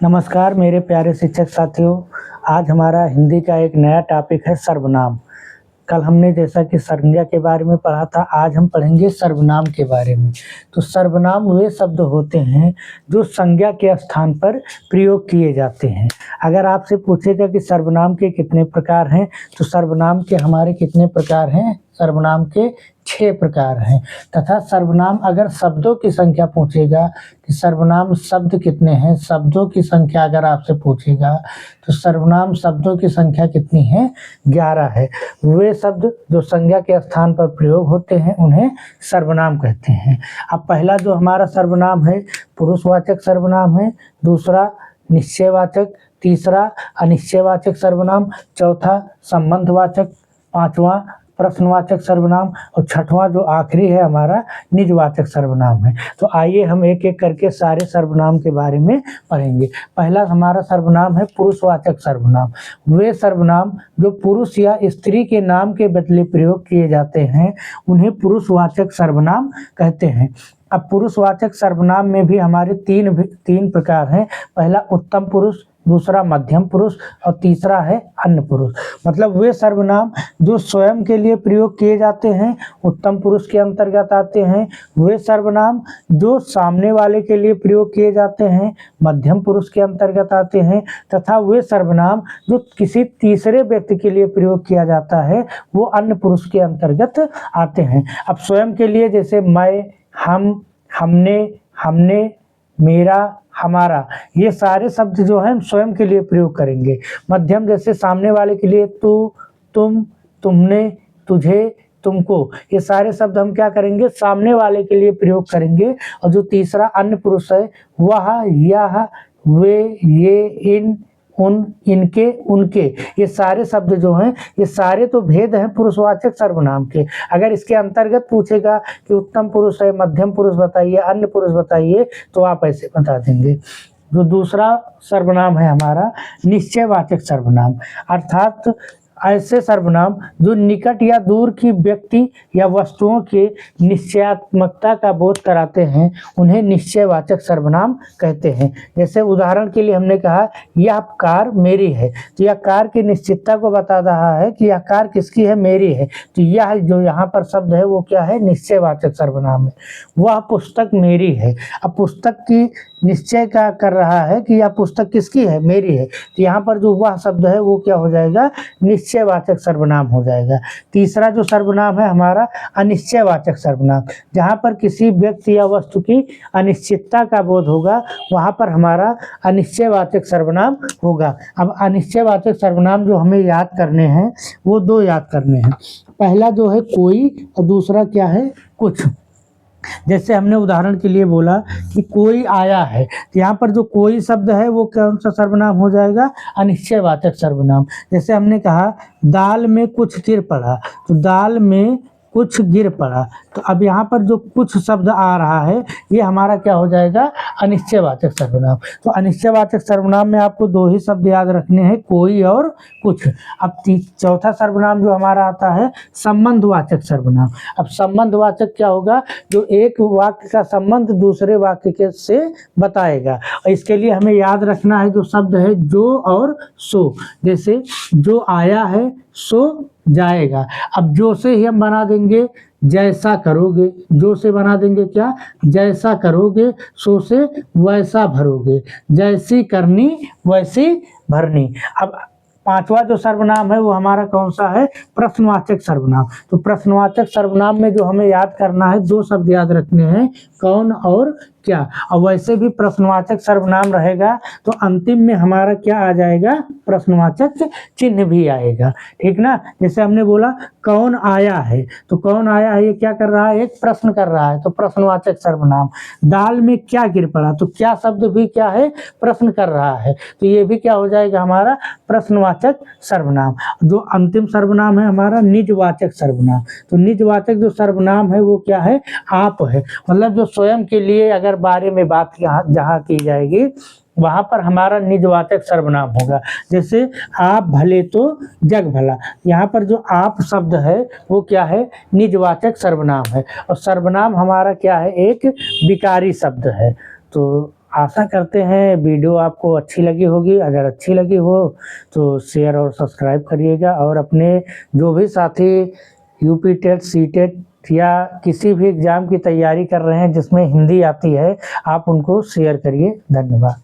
नमस्कार मेरे प्यारे शिक्षक साथियों। आज हमारा हिंदी का एक नया टॉपिक है सर्वनाम। कल हमने जैसा कि संज्ञा के बारे में पढ़ा था, आज हम पढ़ेंगे सर्वनाम के बारे में। तो सर्वनाम वे शब्द होते हैं जो संज्ञा के स्थान पर प्रयोग किए जाते हैं। अगर आपसे पूछेगा कि सर्वनाम के कितने प्रकार हैं, तो सर्वनाम के हमारे कितने प्रकार हैं? सर्वनाम के 6 प्रकार हैं। तथा सर्वनाम अगर शब्दों की संख्या पूछेगा कि सर्वनाम शब्द कितने हैं, शब्दों की संख्या अगर आपसे पूछेगा तो सर्वनाम शब्दों की संख्या कितनी है? 11 है। वे शब्द जो संज्ञा के स्थान पर प्रयोग होते हैं उन्हें सर्वनाम कहते हैं। अब पहला जो हमारा सर्वनाम है पुरुषवाचक सर्वनाम है, दूसरा निश्चयवाचक, तीसरा अनिश्चयवाचक सर्वनाम, चौथा संबंधवाचक, पांचवा प्रश्नवाचक सर्वनाम और छठवां जो आखिरी है हमारा निजवाचक सर्वनाम है। तो आइए हम एक एक करके सारे सर्वनाम के बारे में पढ़ेंगे। पहला हमारा सर्वनाम है पुरुषवाचक सर्वनाम। वे सर्वनाम जो पुरुष या स्त्री के नाम के बदले प्रयोग किए जाते हैं उन्हें पुरुषवाचक सर्वनाम कहते हैं। अब पुरुषवाचक सर्वनाम में भी हमारे तीन प्रकार हैं। पहला उत्तम पुरुष, दूसरा मध्यम पुरुष और तीसरा है अन्य पुरुष। मतलब वे सर्वनाम जो स्वयं के लिए प्रयोग किए जाते हैं उत्तम पुरुष के अंतर्गत आते हैं। वे सर्वनाम जो सामने वाले के लिए प्रयोग किए जाते हैं मध्यम पुरुष के अंतर्गत आते हैं। तथा वे सर्वनाम जो किसी तीसरे व्यक्ति के लिए प्रयोग किया जाता है वो अन्य पुरुष के अंतर्गत आते हैं। अब स्वयं के लिए जैसे मैं, हम, हमने, मेरा, हमारा, ये सारे शब्द जो हैं स्वयं के लिए प्रयोग करेंगे। मध्यम जैसे सामने वाले के लिए तू, तुम, तुमने, तुझे, तुमको, ये सारे शब्द हम क्या करेंगे? सामने वाले के लिए प्रयोग करेंगे। और जो तीसरा अन्य पुरुष है वह, यह, वे, ये, इन, उन, इनके, उनके, ये सारे शब्द जो हैं ये सारे तो भेद हैं पुरुषवाचक सर्वनाम के। अगर इसके अंतर्गत पूछेगा कि उत्तम पुरुष है, मध्यम पुरुष बताइए, अन्य पुरुष बताइए, तो आप ऐसे बता देंगे। जो दूसरा सर्वनाम है हमारा निश्चयवाचक सर्वनाम, अर्थात ऐसे सर्वनाम जो निकट या दूर की व्यक्ति या वस्तुओं के निश्चयात्मकता का बोध कराते हैं उन्हें निश्चयवाचक सर्वनाम कहते हैं। जैसे उदाहरण के लिए हमने कहा यह कार मेरी है, तो यह कार की निश्चितता को बता रहा है कि यह कार किसकी है? मेरी है। तो यह जो यहाँ पर शब्द है वो क्या है? निश्चयवाचक सर्वनाम है। वह पुस्तक मेरी है। अब पुस्तक की निश्चय क्या कर रहा है कि यह पुस्तक किसकी है? मेरी है। तो यहाँ पर जो वह शब्द है वो क्या हो जाएगा? निश्चयवाचक सर्वनाम हो जाएगा। तीसरा जो सर्वनाम है हमारा अनिश्चयवाचक सर्वनाम, जहाँ पर किसी व्यक्ति या वस्तु की अनिश्चितता का बोध होगा वहाँ पर हमारा अनिश्चयवाचक सर्वनाम होगा। अब अनिश्चयवाचक सर्वनाम जो हमें याद करने हैं वो 2 याद करने हैं। पहला जो है कोई और दूसरा क्या है? कुछ। जैसे हमने उदाहरण के लिए बोला कि कोई आया है, तो यहाँ पर जो कोई शब्द है वो कौन सा सर्वनाम हो जाएगा? अनिश्चयवाचक सर्वनाम। जैसे हमने कहा दाल में कुछ गिर पड़ा, तो दाल में कुछ गिर पड़ा, तो अब यहाँ पर जो कुछ शब्द आ रहा है ये हमारा क्या हो जाएगा? अनिश्चयवाचक सर्वनाम। तो अनिश्चयवाचक सर्वनाम में आपको 2 ही शब्द याद रखने हैं, कोई और कुछ। अब चौथा सर्वनाम जो हमारा आता है संबंधवाचक सर्वनाम। अब संबंधवाचक क्या होगा? जो एक वाक्य का संबंध दूसरे वाक्य के से बताएगा। और इसके लिए हमें याद रखना है जो शब्द है जो और सो। जैसे जो आया है सो जाएगा। अब जो से ही हम बना देंगे जैसा करोगे, जो से बना देंगे क्या? जैसा करोगे, सो से वैसा भरोगे, जैसी करनी वैसी भरनी। अब पांचवा जो सर्वनाम है वो हमारा कौन सा है? प्रश्नवाचक सर्वनाम। तो प्रश्नवाचक सर्वनाम में जो हमें याद करना है 2 शब्द याद रखने हैं, कौन और क्या। और वैसे भी प्रश्नवाचक सर्वनाम रहेगा तो अंतिम में हमारा क्या आ जाएगा? प्रश्नवाचक चिन्ह भी आएगा, ठीक ना। जैसे हमने बोला कौन आया है, तो कौन आया है ये क्या कर रहा है? एक प्रश्न कर रहा है, तो प्रश्नवाचक सर्वनाम। दाल में क्या गिर पड़ा, तो क्या शब्द भी क्या है? प्रश्न कर रहा है, तो ये भी क्या हो जाएगा? हमारा प्रश्नवाचक सर्वनाम। जो अंतिम सर्वनाम है हमारा निजवाचक सर्वनाम। तो निजवाचक जो सर्वनाम है वो क्या है? आप है। मतलब जो स्वयं के लिए अगर बारे में बात जहाँ की जाएगी वहाँ पर हमारा निजवाचक सर्वनाम होगा। जैसे आप भले तो जग भला, यहाँ पर जो आप शब्द है वो क्या है? निजवाचक सर्वनाम है। और सर्वनाम हमारा क्या है? एक विकारी शब्द है। तो आशा करते हैं वीडियो आपको अच्छी लगी होगी। अगर अच्छी लगी हो तो शेयर और सब्सक्राइब करिएगा, और अपने जो भी साथी यूपी टेट, सी टेट या किसी भी एग्ज़ाम की तैयारी कर रहे हैं जिसमें हिंदी आती है, आप उनको शेयर करिए। धन्यवाद।